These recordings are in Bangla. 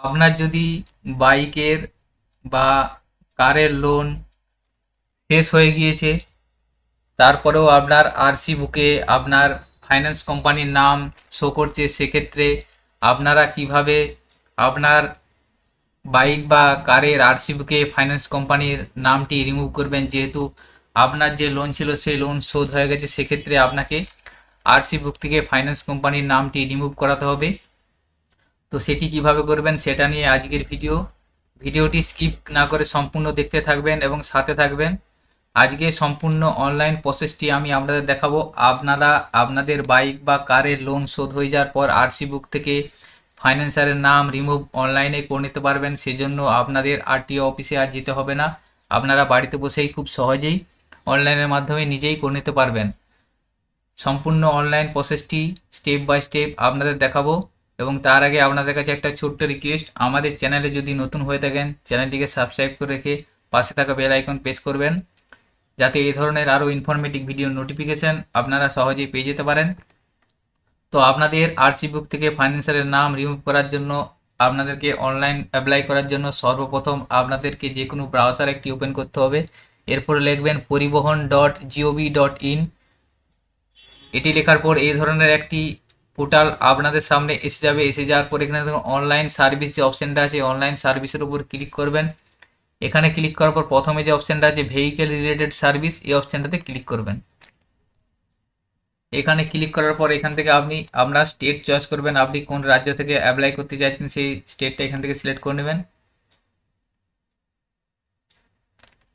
আপনার যদি বাইকের বা কারের লোন শেষ হয়ে গিয়েছে, তারপরেও আপনার আরসি বুকে আপনার ফাইন্যান্স কোম্পানির নাম শো করছে, সেক্ষেত্রে আপনারা কিভাবে আপনার বাইক বা কারের আরসি বুকে ফাইন্যান্স কোম্পানির নামটি রিমুভ করবেন। যেহেতু আপনার যে লোন ছিল সেই লোন শোধ হয়ে গেছে, সেক্ষেত্রে আপনাকে আরসি বুক থেকে ফাইন্যান্স কোম্পানির নামটি রিমুভ করাতে হবে। তো সেটি কিভাবে করবেন সেটা নিয়ে আজকের ভিডিওটি স্কিপ না করে সম্পূর্ণ দেখতে থাকবেন এবং সাথে থাকবেন। আজকে সম্পূর্ণ অনলাইন প্রসেসটি আমি আপনাদের দেখাবো। আপনারা আপনাদের বাইক বা কারের লোন শোধ হয়ে যাওয়ার পর আরসি বুক থেকে ফাইন্যান্সারের নাম রিমুভ অনলাইনে করে নিতে পারবেন। সেজন্য আপনাদের আরটিও অফিসে আর যেতে হবে না, আপনারা বাড়িতে বসেই খুব সহজেই অনলাইনের মাধ্যমে নিজেই করে নিতে পারবেন। সম্পূর্ণ অনলাইন প্রসেসটি স্টেপ বাই স্টেপ আপনাদের দেখাবো। এবং তার আগে আপনাদের কাছে একটা ছোট্ট রিকোয়েস্ট, আমাদের চ্যানেলে যদি নতুন হয়ে থাকেন চ্যানেলটিকে সাবস্ক্রাইব করে রেখে পাশে থাকা বেল আইকন প্রেস করবেন, যাতে এই ধরনের আরও ইনফরমেটিভ ভিডিও নোটিফিকেশান আপনারা সহজেই পেয়ে যেতে পারেন। তো আপনাদের আরসি বুক থেকে ফাইন্যান্সারের নাম রিমুভ করার জন্য আপনাদেরকে অনলাইন অ্যাপ্লাই করার জন্য সর্বপ্রথম আপনাদেরকে যে কোনো ব্রাউজার একটি ওপেন করতে হবে। এরপরে লিখবেন paribohon.gov.in। এটি লেখার পর এই ধরনের একটি পোর্টাল আপনাদের সামনে এসে যাবে। এসে যাওয়ার পর এখানে দেখুন অনলাইন সার্ভিস যে অপশানটা আছে, অনলাইন সার্ভিসের উপর ক্লিক করবেন। এখানে ক্লিক করার পর প্রথমে যে অপশানটা আছে ভেহিকেল রিলেটেড সার্ভিস, এই অপশানটাতে ক্লিক করবেন। এখানে ক্লিক করার পর এখান থেকে আপনি আপনার স্টেট চয়েস করবেন, আপনি কোন রাজ্য থেকে অ্যাপ্লাই করতে চাইছেন সেই স্টেটটা এখান থেকে সিলেক্ট করে নেবেন।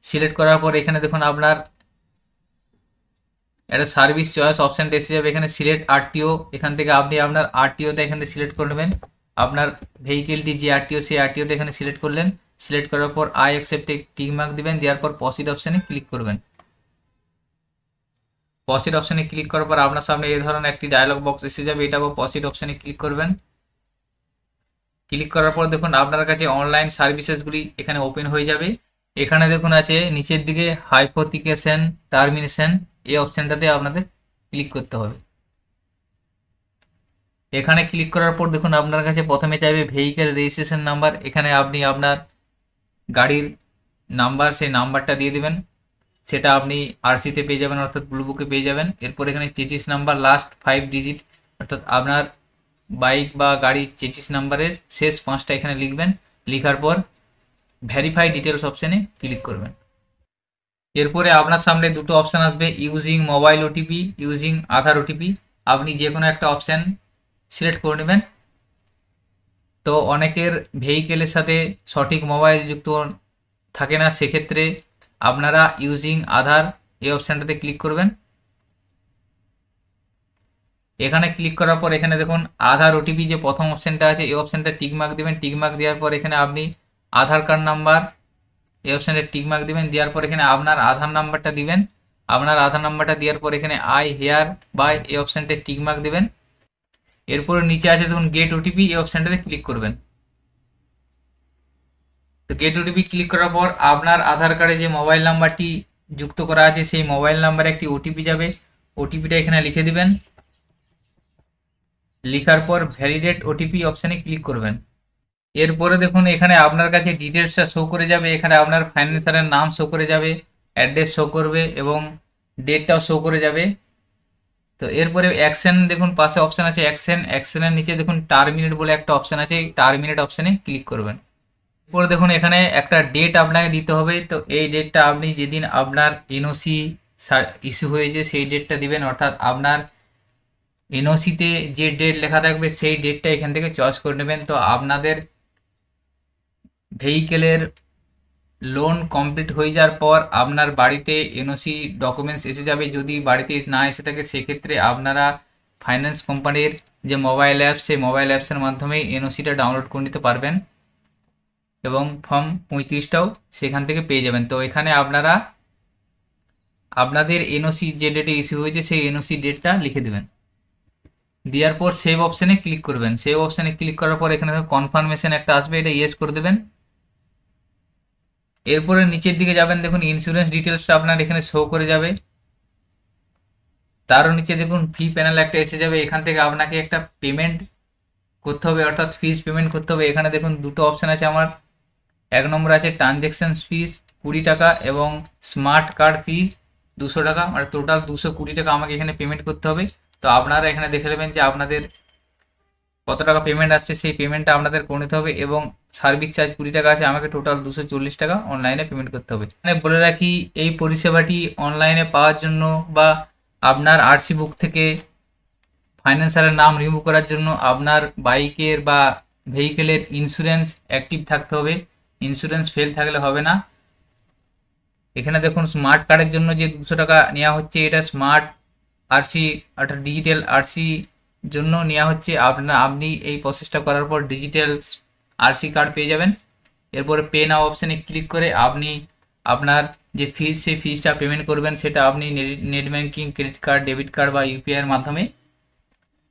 সিলেক্ট করার পর এখানে দেখুন আপনার একটা সার্ভিস চয়েস অপশানটা এসে যাবে। এখানে সিলেক্ট আরটিও, এখান থেকে আপনি আপনার আরটিওটা এখান থেকে সিলেক্ট করে নেবেন। আপনার ভেহিকেলটি যে আরটিও সেই আরটিওটা এখানে সিলেক্ট করলেন। সিলেক্ট করার পর আই অ্যাকসেপ্টে টিক মার্ক দেবেন, দেওয়ার পর প্রসিড অপশানে ক্লিক করবেন। প্রসিড অপশানে ক্লিক করার পর আপনার সামনে এই ধরনের একটি ডায়লগ বক্স এসে যাবে, এটাও প্রসিড অপশানে ক্লিক করবেন। ক্লিক করার পর দেখুন আপনার কাছে অনলাইন সার্ভিসেসগুলি এখানে ওপেন হয়ে যাবে। এখানে দেখুন আছে নিচের দিকে হাইপোথিকেশন টার্মিনেশন, এই অপশানটাতে আপনাদের ক্লিক করতে হবে। এখানে ক্লিক করার পর দেখুন আপনার কাছে প্রথমে চাইবে ভেহিকেল রেজিস্ট্রেশন নাম্বার। এখানে আপনি আপনার গাড়ির নাম্বার, সেই নাম্বারটা দিয়ে দেবেন, সেটা আপনি আরসিতে পেয়ে যাবেন, অর্থাৎ ব্লু বুকে পেয়ে যাবেন। এরপর এখানে চেচিস নাম্বার লাস্ট 5 ডিজিট, অর্থাৎ আপনার বাইক বা গাড়ির চেচিস নাম্বারের শেষ 5টা এখানে লিখবেন। লেখার পর ভেরিফাই ডিটেলস অপশানে ক্লিক করবেন। এরপরে আপনার সামনে দুটো অপশান আসবে, ইউজিং মোবাইল ওটিপি, ইউজিং আধার ওটিপি। আপনি যে কোনো একটা অপশান সিলেক্ট করে নেবেন। তো অনেকের ভেহিকেলের সাথে সঠিক মোবাইল যুক্ত থাকে না, সেক্ষেত্রে আপনারা ইউজিং আধার এই অপশানটাতে ক্লিক করবেন। এখানে ক্লিক করার পর এখানে দেখুন আধার ওটিপি যে প্রথম অপশানটা আছে এই অপশানটা টিকমার্ক দেবেন। টিকমার্ক দেওয়ার পর এখানে আপনি আধার কার্ড নাম্বার এই অপশানটা টিকমার্ক দেবেন। দেওয়ার পর এখানে আপনার আধার নাম্বারটা দিবেন। আপনার আধার নাম্বারটা দেওয়ার পর এখানে আই হেয়ার বাই এই অপশানটা টিকমার্ক দেবেন। এরপর নিচে আছে দেখুন গেট ওটিপি, এই অপশানটাতে ক্লিক করবেন। তো গেট ওটিপি ক্লিক করার পর আপনার আধার কার্ডে যে মোবাইল নাম্বারটি যুক্ত করা আছে সেই মোবাইল নাম্বারে একটি ওটিপি যাবে, ওটিপিটা এখানে লিখে দিবেন। লেখার পর ভ্যালিডেট ওটিপি অপশানে ক্লিক করবেন। এরপরে দেখুন এখানে আপনার কাছে ডিটেলসটা শো করে যাবে। এখানে আপনার ফাইন্যান্সারের নাম শো করে যাবে, অ্যাড্রেস শো করবে এবং ডেটটাও শো করে যাবে। তো এরপরে অ্যাকশন দেখুন পাশে অপশান আছে অ্যাকশন, অ্যাকশনের নিচে দেখুন টার্মিনেট বলে একটা অপশান আছে, এই টার্মিনেট অপশানে ক্লিক করবেন। এরপরে দেখুন এখানে একটা ডেট আপনাকে দিতে হবে। তো এই ডেটটা আপনি যেদিন আপনার এনওসি ইস্যু হয়েছে সেই ডেটটা দিবেন, অর্থাৎ আপনার এনওসিতে যে ডেট লেখা থাকবে সেই ডেটটা এখান থেকে চয়েস করে নেবেন। তো আপনাদের ভেহিকেলের লোন কমপ্লিট হয়ে যাওয়ার পর আপনার বাড়িতে এনওসি ডকুমেন্টস এসে যাবে। যদি বাড়িতে না এসে থাকে সেক্ষেত্রে আপনারা ফাইন্যান্স কোম্পানির যে মোবাইল অ্যাপস সেই মোবাইল অ্যাপসের মাধ্যমেই এনওসিটা ডাউনলোড করে নিতে পারবেন এবং ফর্ম 35টাও সেখান থেকে পেয়ে যাবেন। তো এখানে আপনারা আপনাদের এনওসি যে ডেটে ইস্যু হয়েছে সেই এনওসি ডেটটা লিখে দেবেন। দেওয়ার পর সেভ অপশানে ক্লিক করবেন। সেভ অপশানে ক্লিক করার পর এখানে কনফার্মেশন একটা আসবে, এটা ইয়েস করে দেবেন। এরপরে নিচের দিকে যাবেন, দেখুন ইন্স্যুরেন্স ডিটেলসটা আপনার এখানে শো করে যাবে। তারও নিচে দেখুন ফি প্যানেল একটা এসে যাবে, এখান থেকে আপনাকে একটা পেমেন্ট করতে হবে, অর্থাৎ ফিজ পেমেন্ট করতে হবে। এখানে দেখুন দুটো অপশান আছে আমার। এক নম্বর আছে ট্রানজ্যাকশান ফিস 20 টাকা এবং স্মার্ট কার্ড ফি 200 টাকা, মানে টোটাল 220 টাকা আমাকে এখানে পেমেন্ট করতে হবে। তো আপনারা এখানে দেখে নেবেন যে আপনাদের কত টাকা পেমেন্ট আসছে, সেই পেমেন্টটা আপনাদের করে নিতে হবে। এবং সার্ভিস চার্জ 20 টাকা আছে, আমাকে টোটাল 240 টাকা অনলাইনে পেমেন্ট করতে হবে। এখানে বলে রাখি, এই পরিষেবাটি অনলাইনে পাওয়ার জন্য বা আপনার আরসি বুক থেকে ফাইন্যান্সারের নাম রিমুভ করার জন্য আপনার বাইকের বা ভেহিকেলের ইন্স্যুরেন্স অ্যাক্টিভ থাকতে হবে। ইন্স্যুরেন্স ফেল থাকলে হবে না। এখানে দেখুন স্মার্ট কার্ডের জন্য যে 200 টাকা নেওয়া হচ্ছে, এটা স্মার্ট আরসি অর্থাৎ ডিজিটাল আরসি জন্য নেওয়া হচ্ছে। আপনি এই প্রসেসটা করার পর ডিজিটাল আরসি কার্ড পেয়ে যাবেন। এরপরে পে নাও অপশানে ক্লিক করে আপনি আপনার যে ফিজ, সেই ফিজটা পেমেন্ট করবেন। সেটা আপনি net banking, credit card, debit card বা ইউপিআইয়ের মাধ্যমে,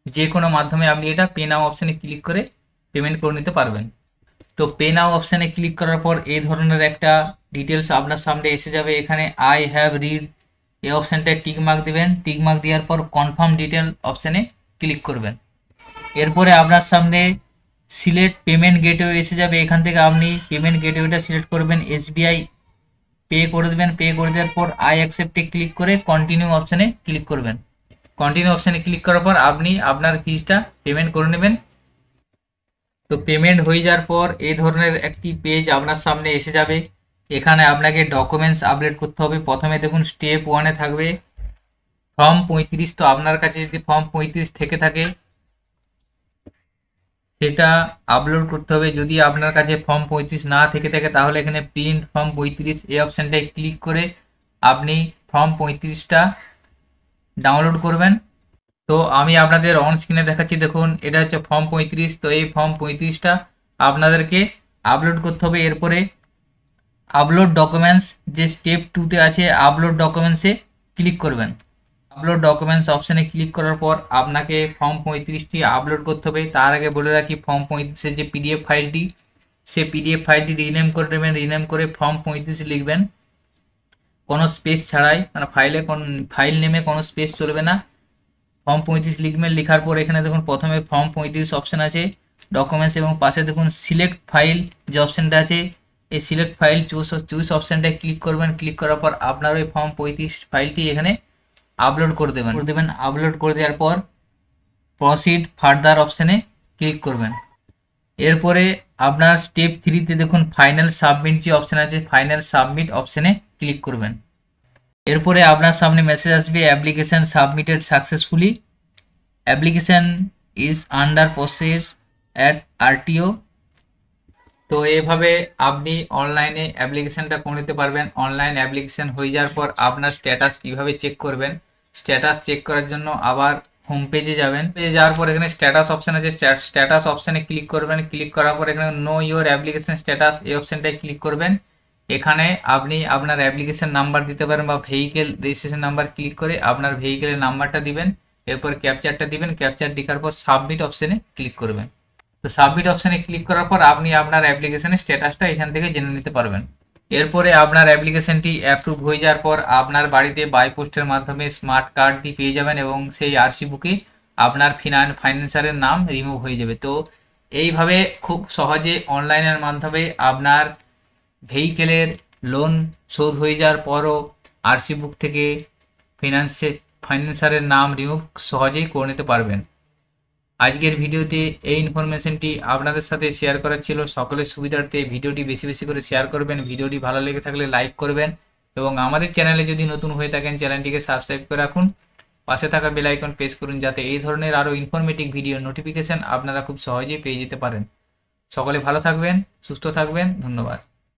যে কোনো মাধ্যমে আপনি এটা পে নাও অপশানে ক্লিক করে পেমেন্ট করে নিতে পারবেন। তো পে নাও অপশানে ক্লিক করার পর এই ধরনের একটা ডিটেলস আপনার সামনে এসে যাবে। এখানে আই হ্যাভ রিড এই অপশানটায় টিক মার্ক দেবেন। টিক মার্ক দেওয়ার পর কনফার্ম ডিটেল অপশানে ক্লিক করবেন। এরপরে আপনার সামনে সিলেক্ট পেমেন্ট গেটওয়ে এসে যাবে। এখান থেকে আপনি পেমেন্ট গেটওয়েটা সিলেক্ট করবেন, এসবিআই পে করে দেবেন। পে করে দেওয়ার পর আই অ্যাকসেপ্টে ক্লিক করে কন্টিনিউ অপশানে ক্লিক করবেন। কন্টিনিউ অপশানে ক্লিক করার পর আপনি আপনার ফিজটা পেমেন্ট করে নেবেন। তো পেমেন্ট হয়ে যাওয়ার পর এই ধরনের একটি পেজ আপনার সামনে এসে যাবে। এখানে আপনাকে ডকুমেন্টস আপলোড করতে হবে। প্রথমে দেখুন স্টেপ 1-এ থাকবে ফর্ম 35। তো আপনার কাছে যদি ফর্ম 35 থেকে থাকে সেটা আপলোড করতে হবে। যদি আপনার কাছে ফর্ম 35 না থেকে থাকে তাহলে এখানে প্রিন্ট ফর্ম 35 এই অপশানটায় ক্লিক করে আপনি ফর্ম 35টা ডাউনলোড করবেন। তো আমি আপনাদের অন স্ক্রিনে দেখাচ্ছি, দেখুন এটা হচ্ছে ফর্ম 35। তো এই ফর্ম 35টা আপনাদেরকে আপলোড করতে হবে। এরপরে আপলোড ডকুমেন্টস যে স্টেপ 2-তে আছে, আপলোড ডকুমেন্টসে ক্লিক করবেন। আপলোড ডকুমেন্টস অপশানে ক্লিক করার পর আপনাকে ফর্ম 35টি আপলোড করতে হবে। তার আগে বলে রাখি, ফর্ম 35-এর যে পিডিএফ ফাইলটি, সেই পিডিএফ ফাইলটি রিনেম করে নেবেন। রিনেম করে ফর্ম 35 লিখবেন, কোনো স্পেস ছাড়াই, মানে ফাইল নেমে কোনো স্পেস চলবে না। ফর্ম 35 লিখবেন। লেখার পর এখানে দেখুন প্রথমে ফর্ম 35 অপশান আছে ডকুমেন্টস, এবং পাশে দেখুন সিলেক্ট ফাইল যে অপশানটা আছে, এই সিলেক্ট ফাইল চুজ অপশানটায় ক্লিক করবেন। ক্লিক করার পর আপনার ওই ফর্ম 35 ফাইলটি এখানে আপলোড করে দেবেন। আপলোড করে দেওয়ার পর প্রসিড ফার্দার অপশানে ক্লিক করবেন। এরপরে আপনার স্টেপ 3-তে দেখুন ফাইনাল সাবমিট যে অপশান আছে, ফাইনাল সাবমিট অপশানে ক্লিক করবেন। এরপরে আপনার সামনে মেসেজ আসবে application submitted successfully, application is under process at RTO. তো এভাবে আপনি অনলাইনে অ্যাপ্লিকেশনটা করে নিতে পারবেন। অনলাইন অ্যাপ্লিকেশন হয়ে যাওয়ার পর আপনার স্ট্যাটাস কীভাবে চেক করবেন, স্ট্যাটাস চেক করার জন্য আবার হোম পেজে যাবেন। পেজে যাওয়ার পর এখানে স্ট্যাটাস অপশান আছে, স্ট্যাটাস অপশানে ক্লিক করবেন। ক্লিক করার পর এখানে নো ইওর অ্যাপ্লিকেশন স্ট্যাটাস এই অপশানটায় ক্লিক করবেন। এখানে আপনি আপনার অ্যাপ্লিকেশন নাম্বার দিতে পারেন বা ভেহিকেল রেজিস্ট্রেশন নাম্বার ক্লিক করে আপনার ভেহিকেলের নাম্বারটা দিবেন। এরপর ক্যাপচারটা দিবেন। ক্যাপচার দেওয়ার পর সাবমিট অপশানে ক্লিক করবেন। তো সাবমিট অপশানে ক্লিক করার পর আপনি আপনার অ্যাপ্লিকেশনের স্ট্যাটাসটা এখান থেকে জেনে নিতে পারবেন। এরপরে আপনার অ্যাপ্লিকেশনটি অ্যাপ্রুভ হয়ে যাওয়ার পর আপনার বাড়িতে বাই পোস্টের মাধ্যমে স্মার্ট কার্ডটি পেয়ে যাবেন এবং সেই আরসি বুকে আপনার ফাইন্যান্সারের নাম রিমুভ হয়ে যাবে। তো এইভাবে খুব সহজে অনলাইনের মাধ্যমে আপনার ভেহিকেলের লোন শোধ হয়ে যাওয়ার পরও আরসি বুক থেকে ফাইন্যান্সারের নাম রিমুভ সহজেই করে নিতে পারবেন। আজকের ভিডিওতে এই ইনফরমেশনটি আপনাদের সাথে শেয়ার করার ছিল। সকলের সুবিধার্থে ভিডিওটি বেশি বেশি করে শেয়ার করবেন। ভিডিওটি ভালো লেগে থাকলে লাইক করবেন এবং আমাদের চ্যানেলে যদি নতুন হয়ে থাকেন চ্যানেলটিকে সাবস্ক্রাইব করে রাখুন। পাশে থাকা বেল আইকন প্রেস করুন যাতে এই ধরনের আরও ইনফরমেটিভ ভিডিও নোটিফিকেশন আপনারা খুব সহজেই পেয়ে যেতে পারেন। সকলে ভালো থাকবেন, সুস্থ থাকবেন। ধন্যবাদ।